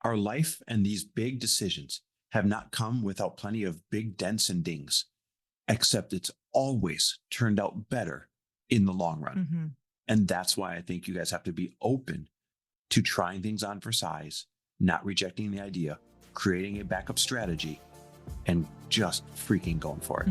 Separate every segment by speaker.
Speaker 1: Our life and these big decisions have not come without plenty of big dents and dings, except it's always turned out better in the long run.
Speaker 2: Mm-hmm.
Speaker 1: And that's why I think you guys have to be open to trying things on for size, not rejecting the idea, creating a backup strategy, and just freaking going for it.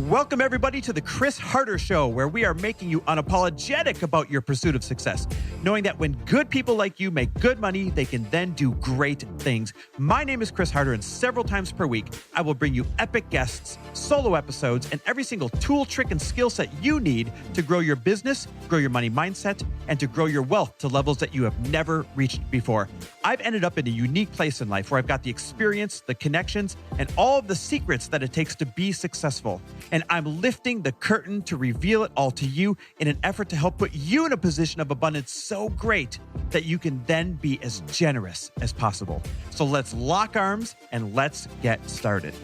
Speaker 3: Welcome, everybody, to the Chris Harder Show, where we are making you unapologetic about your pursuit of success, knowing that when good people like you make good money, they can then do great things. My name is Chris Harder, and several times per week, I will bring you epic guests, solo episodes, and every single tool, trick, and skill set you need to grow your business, grow your money mindset, and to grow your wealth to levels that you have never reached before. I've ended up in a unique place in life where I've got the experience, the connections, and all of the secrets that it takes to be successful. And I'm lifting the curtain to reveal it all to you in an effort to help put you in a position of abundance so great that you can then be as generous as possible. So let's lock arms and let's get started.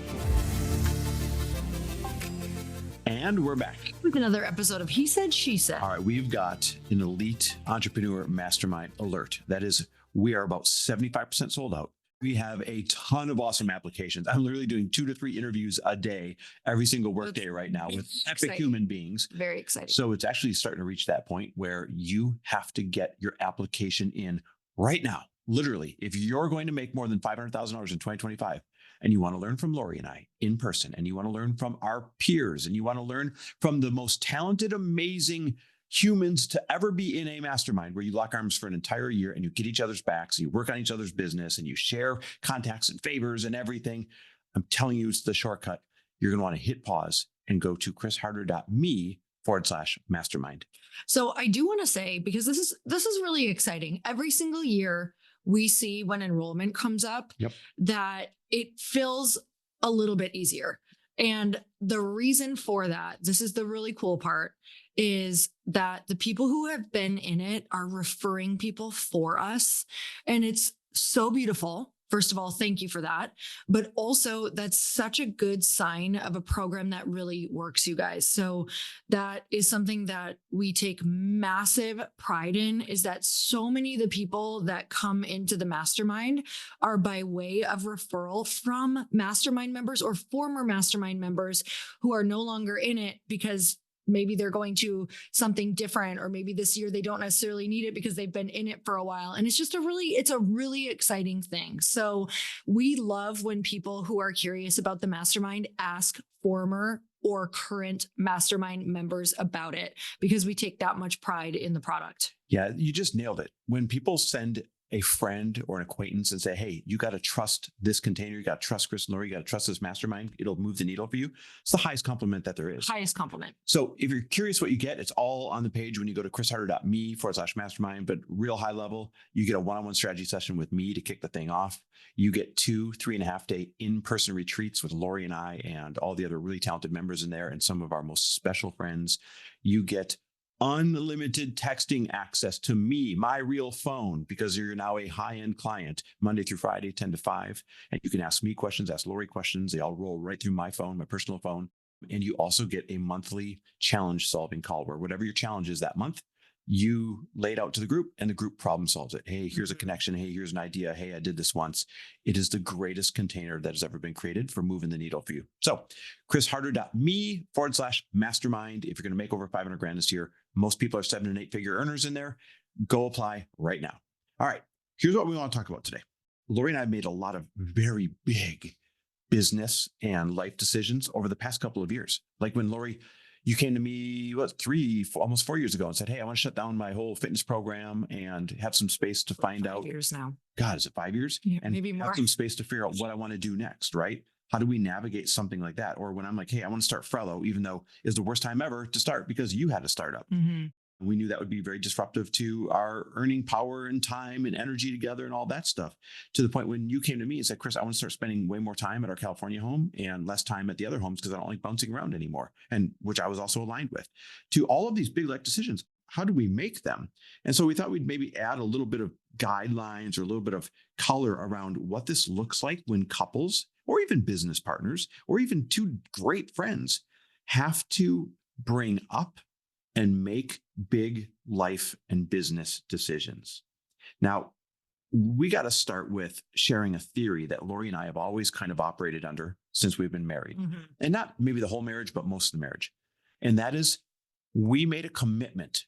Speaker 1: And we're back
Speaker 2: with another episode of He Said, She Said.
Speaker 1: All right, we've got an elite entrepreneur mastermind alert. That is, we are about 75% sold out. We have a ton of awesome applications. I'm literally doing 2 to 3 interviews a day, every single workday right now with epic human beings.
Speaker 2: Very exciting.
Speaker 1: So it's actually starting to reach that point where you have to get your application in right now. Literally, if you're going to make more than $500,000 in 2025, and you want to learn from Lori and I in person, and you want to learn from our peers, and you want to learn from the most talented, amazing humans to ever be in a mastermind where you lock arms for an entire year and you get each other's backs, you work on each other's business, and you share contacts and favors and everything. I'm telling you, it's the shortcut. You're going to want to hit pause and go to chrisharder.me/mastermind.
Speaker 2: So I do want to say, because this is really exciting. Every single year we see when enrollment comes up that it feels a little bit easier. And the reason for that, this is the really cool part, is that the people who have been in it are referring people for us. And it's so beautiful. First of all, thank you for that. But also, that's such a good sign of a program that really works, you guys. So that is something that we take massive pride in, is that so many of the people that come into the mastermind are by way of referral from mastermind members or former mastermind members who are no longer in it because maybe they're going to something different, or maybe this year they don't necessarily need it because they've been in it for a while. And it's a really exciting thing. So we love when people who are curious about the mastermind ask former or current mastermind members about it, because we take that much pride in the product.
Speaker 1: Yeah, you just nailed it. When people send a friend or an acquaintance and say, hey, you got to trust this container, you got to trust Chris and Lori, you got to trust this mastermind, it'll move the needle for you. It's the highest compliment that there is.
Speaker 2: Highest compliment.
Speaker 1: So if you're curious what you get, it's all on the page when you go to chrisharder.me/mastermind, but real high level, you get a one-on-one strategy session with me to kick the thing off. You get 2 3.5 day in-person retreats with Lori and I and all the other really talented members in there and some of our most special friends. You get unlimited texting access to me, my real phone, because you're now a high-end client, Monday through Friday, 10 to 5. And you can ask me questions, ask Lori questions. They all roll right through my phone, my personal phone. And you also get a monthly challenge solving call where whatever your challenge is that month, you lay it out to the group and the group problem solves it. Hey, here's a connection. Hey, here's an idea. Hey, I did this once. It is the greatest container that has ever been created for moving the needle for you. So chrisharder.me/mastermind. If you're going to make over 500 grand this year, most people are 7 and 8 figure earners in there. Go apply right now. All right. Here's what we want to talk about today. Lori and I have made a lot of very big business and life decisions over the past couple of years. Like when Lori, you came to me, almost 4 years ago and said, hey, I want to shut down my whole fitness program and have some space to find out.
Speaker 2: 5 years now.
Speaker 1: God, is it 5 years?
Speaker 2: Yeah,
Speaker 1: and
Speaker 2: maybe more.
Speaker 1: Have some space to figure out what I want to do next, right? How do we navigate something like that? Or when I'm like, hey, I want to start Frello, even though it's the worst time ever to start because you had a startup.
Speaker 2: Mm-hmm.
Speaker 1: We knew that would be very disruptive to our earning power and time and energy together and all that stuff, to the point when you came to me and said, Chris, I want to start spending way more time at our California home and less time at the other homes because I don't like bouncing around anymore, and which I was also aligned with. To all of these big life decisions, how do we make them? And so we thought we'd maybe add a little bit of guidelines or a little bit of color around what this looks like when couples or even business partners or even two great friends have to bring up and make big life and business decisions. Now, we got to start with sharing a theory that Lori and I have always kind of operated under since we've been married. And not maybe the whole marriage, but most of the marriage. And that is, we made a commitment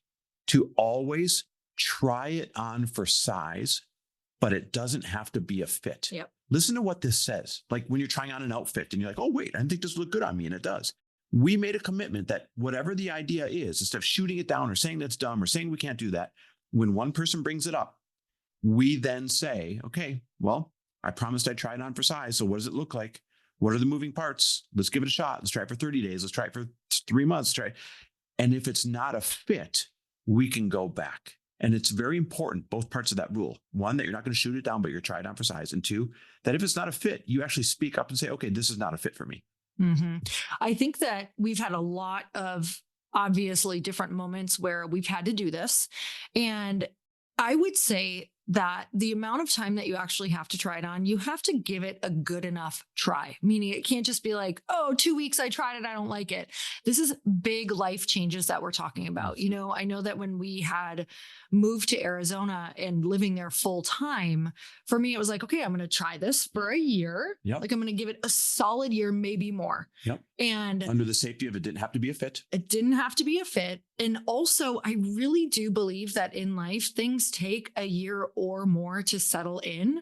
Speaker 1: to always try it on for size, but it doesn't have to be a fit.
Speaker 2: Yep.
Speaker 1: Listen to what this says. Like when you're trying on an outfit and you're like, oh, wait, I didn't think this would look good on me. And it does. We made a commitment that whatever the idea is, instead of shooting it down or saying that's dumb or saying we can't do that, when one person brings it up, we then say, okay, well, I promised I'd try it on for size. So what does it look like? What are the moving parts? Let's give it a shot. Let's try it for 30 days. Let's try it for 3 months. Try. And if it's not a fit, we can go back. And it's very important, both parts of that rule. One, that you're not going to shoot it down, but you're trying it on for size. And two, that if it's not a fit, you actually speak up and say, okay, this is not a fit for me.
Speaker 2: I think that we've had a lot of obviously different moments where we've had to do this. And I would say that the amount of time that you actually have to try it on, you have to give it a good enough try. Meaning it can't just be like, oh, 2 weeks, I tried it, I don't like it. This is big life changes that we're talking about. You know, I know that when we had moved to Arizona and living there full time, for me, it was like, okay, I'm going to try this for a year.
Speaker 1: Yep.
Speaker 2: Like I'm going to give it a solid year, maybe more.
Speaker 1: Yep.
Speaker 2: And
Speaker 1: under the safety of it didn't have to be a fit.
Speaker 2: It didn't have to be a fit. And also, I really do believe that in life, things take a year or more to settle in.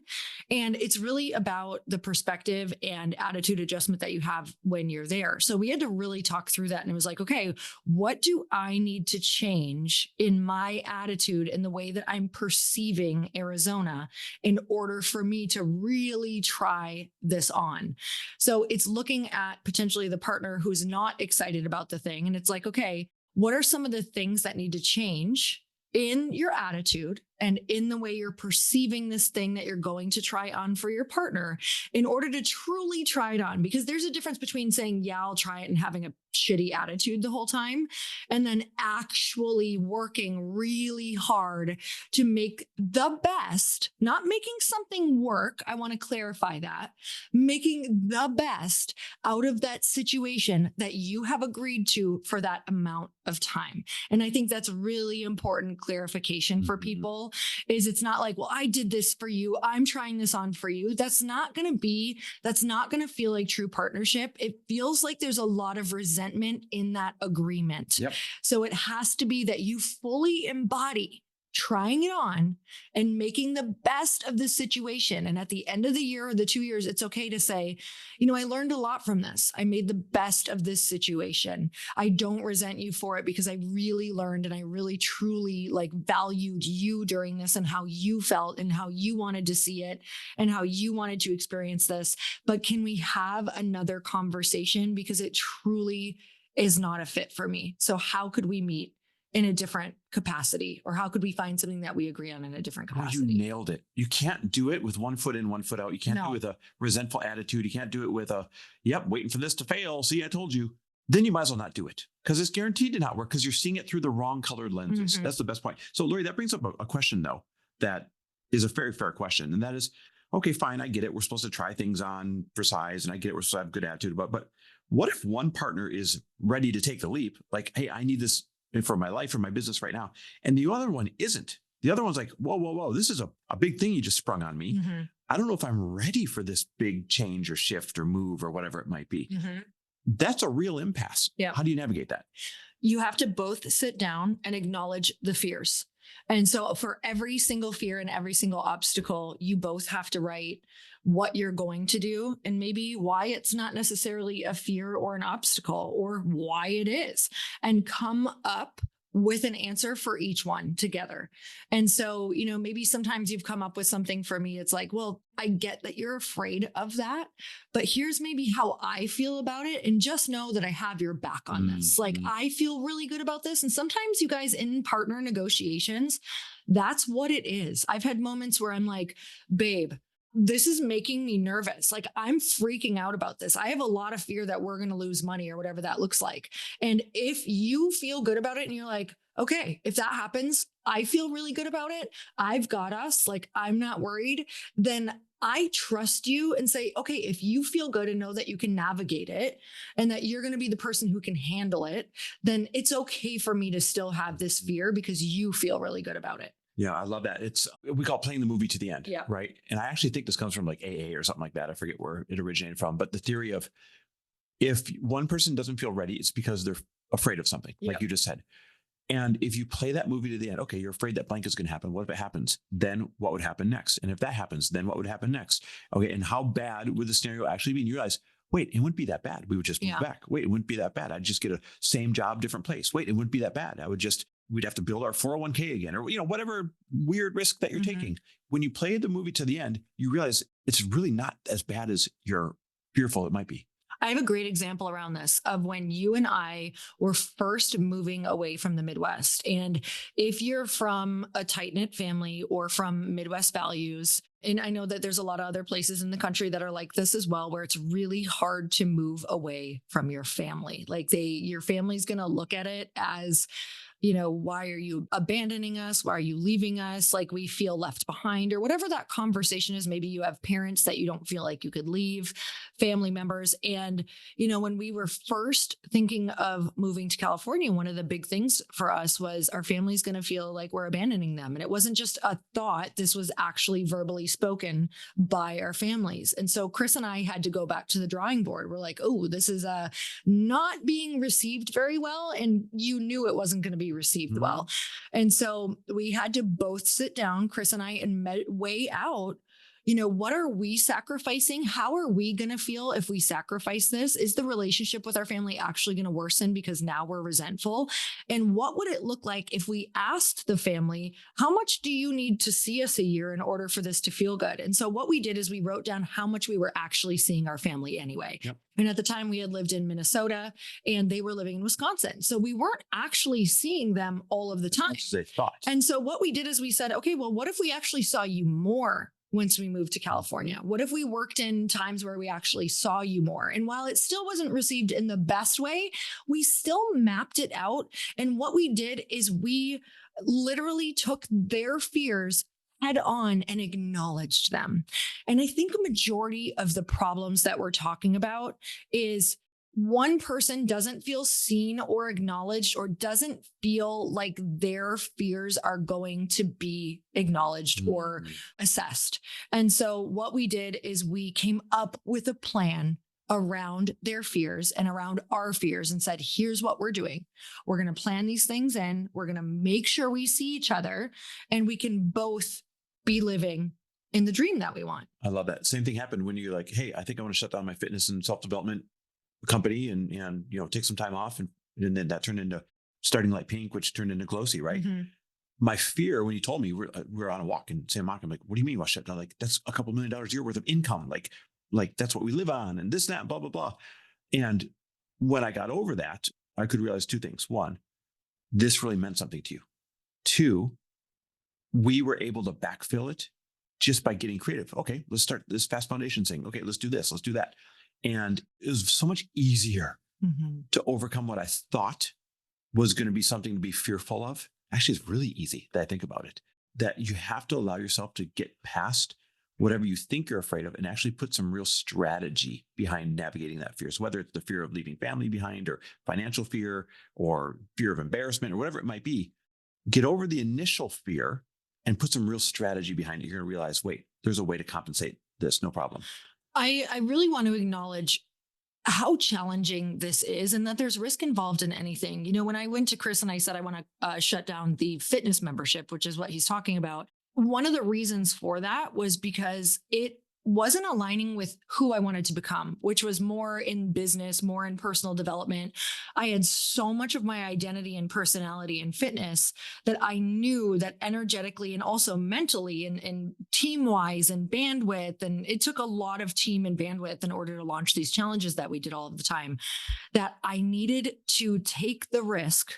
Speaker 2: And it's really about the perspective and attitude adjustment that you have when you're there. So we had to really talk through that. And it was like, okay, what do I need to change in my attitude and the way that I'm perceiving Arizona in order for me to really try this on? So it's looking at potentially the partner who's not excited about the thing. And it's like, okay, what are some of the things that need to change in your attitude and in the way you're perceiving this thing that you're going to try on for your partner in order to truly try it on? Because there's a difference between saying, yeah, I'll try it and having a shitty attitude the whole time, and then actually working really hard to make the best, not making something work. I want to clarify that, making the best out of that situation that you have agreed to for that amount of time. And I think that's really important clarification for people. Is it's not like, well, I did this for you, I'm trying this on for you. That's not going to feel like true partnership. It feels like there's a lot of resentment in that agreement.
Speaker 1: Yep.
Speaker 2: So it has to be that you fully embody trying it on and making the best of the situation. And at the end of the year or the 2 years, it's okay to say, you know, I learned a lot from this. I made the best of this situation. I don't resent you for it because I really learned and I really truly like valued you during this and how you felt and how you wanted to see it and how you wanted to experience this. But can we have another conversation because it truly is not a fit for me? So how could we meet in a different capacity, or how could we find something that we agree on in a different capacity?
Speaker 1: Oh, you nailed it. You can't do it with 1 foot in, 1 foot out. You can't do it with a resentful attitude. You can't do it with a, yep, waiting for this to fail. See, I told you. Then you might as well not do it because it's guaranteed to not work because you're seeing it through the wrong colored lenses. That's the best point. So Lori, that brings up a question though, that is a very fair question. And that is, okay, fine. I get it. We're supposed to try things on for size and I get it. We're supposed to have good attitude about, but what if one partner is ready to take the leap? Like, hey, I need this for my life, for my business right now. And the other one isn't. The other one's like, whoa, this is a big thing you just sprung on me. I don't know if I'm ready for this big change or shift or move or whatever it might be. That's a real impasse.
Speaker 2: Yeah.
Speaker 1: How do you navigate that?
Speaker 2: You have to both sit down and acknowledge the fears. And so for every single fear and every single obstacle, you both have to write what you're going to do and maybe why it's not necessarily a fear or an obstacle or why it is, and come up with an answer for each one together. And so, you know, maybe sometimes you've come up with something for me. It's like, well, I get that you're afraid of that, but here's maybe how I feel about it. And just know that I have your back on this. Like, I feel really good about this. And sometimes you guys in partner negotiations, that's what it is. I've had moments where I'm like, babe, this is making me nervous. Like, I'm freaking out about this. I have a lot of fear that we're going to lose money or whatever that looks like. And if you feel good about it and you're like, okay, if that happens, I feel really good about it. I've got us. Like, I'm not worried. Then I trust you and say, okay, if you feel good and know that you can navigate it and that you're going to be the person who can handle it, then it's okay for me to still have this fear because you feel really good about it.
Speaker 1: Yeah, I love that. We call it playing the movie to the end.
Speaker 2: Yeah.
Speaker 1: Right. And I actually think this comes from like AA or something like that. I forget where it originated from, but the theory of if one person doesn't feel ready, it's because they're afraid of something, like
Speaker 2: Yep.
Speaker 1: you just said. And if you play that movie to the end, okay, you're afraid that blank is going to happen. What if it happens? Then what would happen next? And if that happens, then what would happen next? Okay. And how bad would the scenario actually be? And you realize, wait, it wouldn't be that bad. We would just move
Speaker 2: Yeah.
Speaker 1: back. Wait, it wouldn't be that bad. I'd just get a same job, different place. Wait, it wouldn't be that bad. We'd have to build our 401k again, or, whatever weird risk that you're
Speaker 2: Mhm.
Speaker 1: taking. When you play the movie to the end, you realize it's really not as bad as you're fearful it might be.
Speaker 2: I have a great example around this of when you and I were first moving away from the Midwest. And if you're from a tight knit family or from Midwest values, and I know that there's a lot of other places in the country that are like this as well, where it's really hard to move away from your family. Like your family's going to look at it as, why are you abandoning us? Why are you leaving us? Like we feel left behind or whatever that conversation is. Maybe you have parents that you don't feel like you could leave, family members. And, when we were first thinking of moving to California, one of the big things for us was our family's going to feel like we're abandoning them. And it wasn't just a thought. This was actually verbally spoken by our families. And so Chris and I had to go back to the drawing board. We're like, oh, this is not being received very well. And you knew it wasn't going to be received
Speaker 1: Mhm.
Speaker 2: well. And so we had to both sit down, Chris and I, and weigh out, what are we sacrificing? How are we going to feel if we sacrifice this? Is the relationship with our family actually going to worsen because now we're resentful? And what would it look like if we asked the family, how much do you need to see us a year in order for this to feel good? And so what we did is we wrote down how much we were actually seeing our family anyway.
Speaker 1: Yep.
Speaker 2: And at the time we had lived in Minnesota and they were living in Wisconsin. So we weren't actually seeing them all of the time.
Speaker 1: That's what they thought.
Speaker 2: And so what we did is we said, okay, well, what if we actually saw you more once we moved to California? What if we worked in times where we actually saw you more? And while it still wasn't received in the best way, we still mapped it out. And what we did is we literally took their fears head on and acknowledged them. And I think a majority of the problems that we're talking about is one person doesn't feel seen or acknowledged or doesn't feel like their fears are going to be acknowledged or assessed. And so what we did is we came up with a plan around their fears and around our fears and said, here's what we're doing. We're going to plan these things in. We're going to make sure we see each other and we can both be living in the dream that we want.
Speaker 1: I love that. Same thing happened when you're like, hey, I think I want to shut down my fitness and self-development company and take some time off. And then that turned into Starting Light Pink, which turned into Glossy, right?
Speaker 2: Mm-hmm.
Speaker 1: My fear when you told me we're on a walk in San Monica, I'm like, what do you mean you want to shut down? Like, that's a couple $1 million a year worth of income. Like that's what we live on and this, that, blah, blah, blah. And when I got over that, I could realize two things. One, this really meant something to you. Two, we were able to backfill it just by getting creative. Okay, let's start this fast foundation thing. Okay, let's do this. Let's do that. And it was so much easier to overcome what I thought was going to be something to be fearful of. Actually, it's really easy that I think about it, that you have to allow yourself to get past whatever you think you're afraid of and actually put some real strategy behind navigating that fear. So whether it's the fear of leaving family behind or financial fear or fear of embarrassment or whatever it might be, get over the initial fear and put some real strategy behind it. You're going to realize, wait, there's a way to compensate this. No problem.
Speaker 2: I really want to acknowledge how challenging this is and that there's risk involved in anything. When I went to Chris and I said, I want to shut down the fitness membership, which is what he's talking about. One of the reasons for that was because it wasn't aligning with who I wanted to become, which was more in business, more in personal development. I had so much of my identity and personality in fitness that I knew that energetically and also mentally and team-wise and bandwidth, and it took a lot of team and bandwidth in order to launch these challenges that we did all of the time, that I needed to take the risk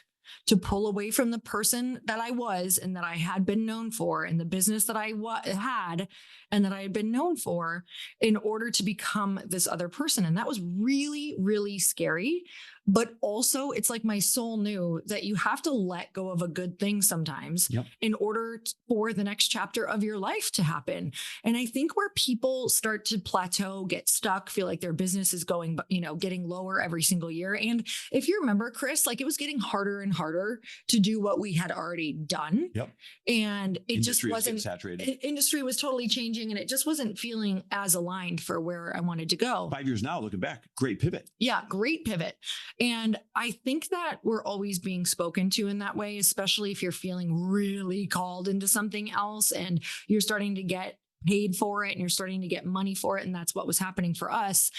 Speaker 2: to pull away from the person that I was and that I had been known for and the business that I had and that I had been known for in order to become this other person. And that was really, really scary. But also, it's like my soul knew that you have to let go of a good thing sometimes
Speaker 1: Yep.
Speaker 2: in order for the next chapter of your life to happen. And I think where people start to plateau, get stuck, feel like their business is going, getting lower every single year. And if you remember, Chris, like it was getting harder and harder to do what we had already done.
Speaker 1: Yep.
Speaker 2: And it
Speaker 1: Industry
Speaker 2: just
Speaker 1: was getting
Speaker 2: wasn't
Speaker 1: saturated.
Speaker 2: industry was totally changing, and it just wasn't feeling as aligned for where I wanted to go.
Speaker 1: 5 years now, looking back, great pivot.
Speaker 2: Yeah, great pivot. And I think that we're always being spoken to in that way, especially if you're feeling really called into something else and you're starting to get paid for it and you're starting to get money for it. And that's what was happening for us.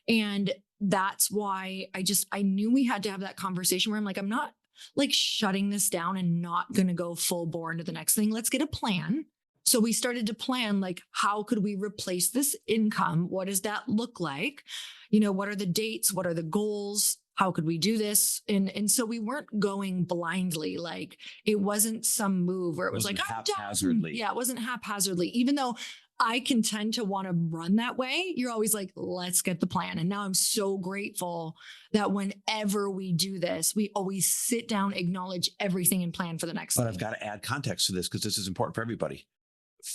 Speaker 2: And that's why I knew we had to have that conversation where I'm like, I'm not like shutting this down and not going to go full bore into the next thing. Let's get a plan. So we started to plan, like, how could we replace this income? What does that look like? What are the dates? What are the goals? How could we do this? And so we weren't going blindly. Like it wasn't some move where it was like
Speaker 1: haphazardly.
Speaker 2: Yeah, it wasn't haphazardly. Even though I can tend to want to run that way, you're always like, let's get the plan. And now I'm so grateful that whenever we do this, we always sit down, acknowledge everything, and plan for the next
Speaker 1: But
Speaker 2: thing.
Speaker 1: I've got to add context to this because this is important for everybody.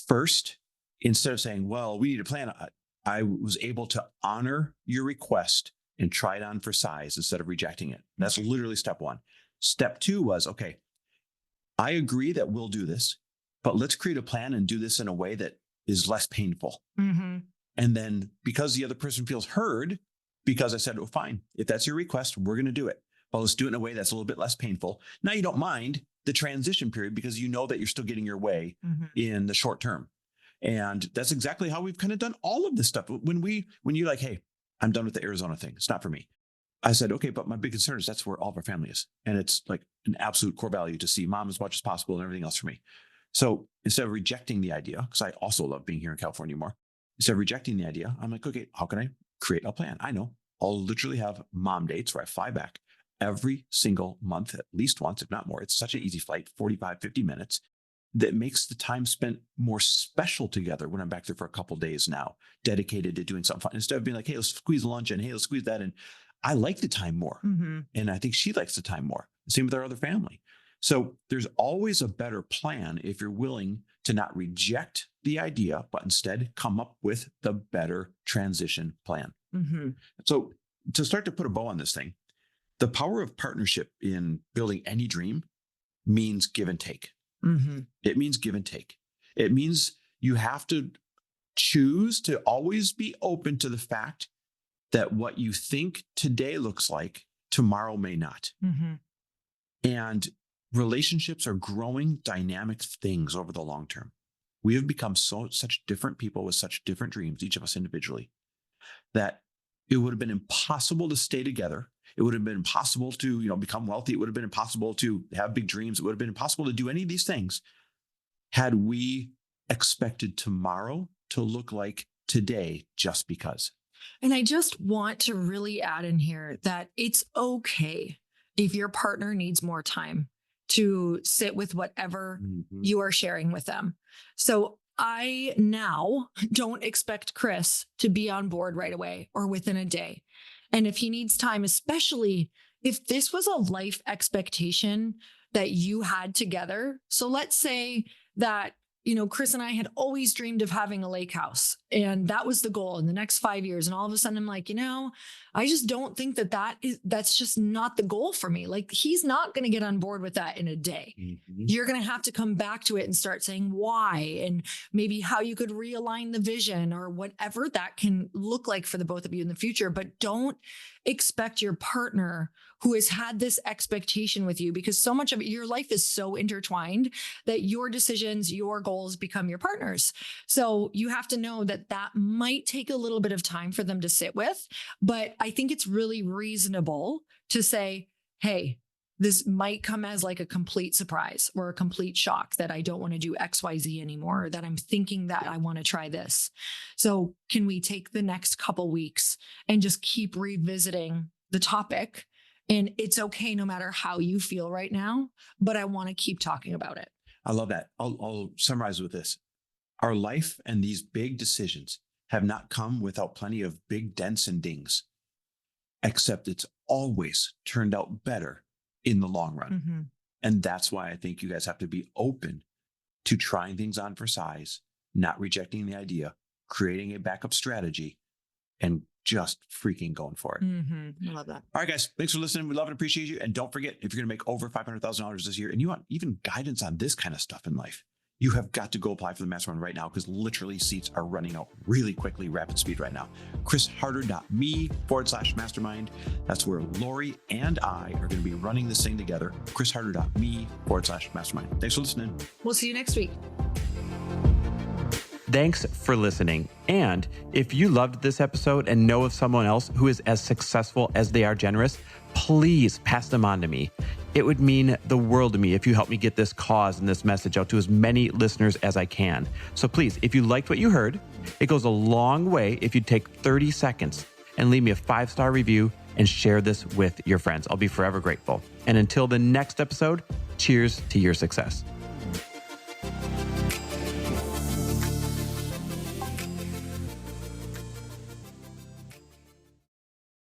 Speaker 1: First, instead of saying, well, we need a plan, I was able to honor your request and try it on for size instead of rejecting it. That's literally step one. Step two was, okay, I agree that we'll do this, but let's create a plan and do this in a way that is less painful.
Speaker 2: Mm-hmm.
Speaker 1: And then because the other person feels heard, because I said, oh, fine, if that's your request, we're going to do it. But let's do it in a way that's a little bit less painful. Now you don't mind the transition period because you know that you're still getting your way in the short term. And that's exactly how we've kind of done all of this stuff. When you're like, hey, I'm done with the Arizona thing. It's not for me. I said, okay, but my big concern is that's where all of our family is. And it's like an absolute core value to see mom as much as possible and everything else for me. So instead of rejecting the idea, because I also love being here in California more, instead of rejecting the idea, I'm like, okay, how can I create a plan? I know I'll literally have mom dates where I fly back every single month, at least once, if not more. It's such an easy flight, 45, 50 minutes, that makes the time spent more special together when I'm back there for a couple of days now, dedicated to doing something fun. Instead of being like, hey, let's squeeze lunch in, hey, let's squeeze that in. I like the time more. And I think she likes the time more. Same with our other family. So there's always a better plan if you're willing to not reject the idea, but instead come up with the better transition plan. So to start to put a bow on this thing, the power of partnership in building any dream means give and take. It means give and take. It means you have to choose to always be open to the fact that what you think today looks like, tomorrow may not. And relationships are growing dynamic things over the long term. We have become such different people with such different dreams, each of us individually, that it would have been impossible to stay together. It would have been impossible to, become wealthy. It would have been impossible to have big dreams. It would have been impossible to do any of these things had we expected tomorrow to look like today just because.
Speaker 2: And I just want to really add in here that it's okay if your partner needs more time to sit with whatever you are sharing with them. So I now don't expect Chris to be on board right away or within a day. And if he needs time, especially if this was a life expectation that you had together. So let's say that, Chris and I had always dreamed of having a lake house, and that was the goal in the next 5 years. And all of a sudden I'm like, I just don't think that's just not the goal for me. Like, he's not going to get on board with that in a day. You're going to have to come back to it and start saying why, and maybe how you could realign the vision or whatever that can look like for the both of you in the future. But don't expect your partner who has had this expectation with you, because so much of your life is so intertwined that your decisions, your goals become your partner's. So you have to know that might take a little bit of time for them to sit with, but I think it's really reasonable to say, hey, this might come as like a complete surprise or a complete shock that I don't want to do XYZ anymore, or that I'm thinking that I want to try this. So can we take the next couple weeks and just keep revisiting the topic? And it's okay no matter how you feel right now, but I want to keep talking about it.
Speaker 1: I love that. I'll summarize with this. Our life and these big decisions have not come without plenty of big dents and dings, except it's always turned out better in the long run.
Speaker 2: Mm-hmm.
Speaker 1: And that's why I think you guys have to be open to trying things on for size, not rejecting the idea, creating a backup strategy, and just freaking going for it.
Speaker 2: Mm-hmm. I love that.
Speaker 1: All right, guys, thanks for listening. We love and appreciate you. And don't forget, if you're going to make over $500,000 this year and you want even guidance on this kind of stuff in life, you have got to go apply for the mastermind right now, because literally seats are running out really quickly, rapid speed right now. chrisharder.me/mastermind. That's where Lori and I are going to be running this thing together. chrisharder.me/mastermind. Thanks for listening.
Speaker 2: We'll see you next week.
Speaker 3: Thanks for listening. And if you loved this episode and know of someone else who is as successful as they are generous, please pass them on to me. It would mean the world to me if you help me get this cause and this message out to as many listeners as I can. So please, if you liked what you heard, it goes a long way if you take 30 seconds and leave me a 5-star review and share this with your friends. I'll be forever grateful. And until the next episode, cheers to your success.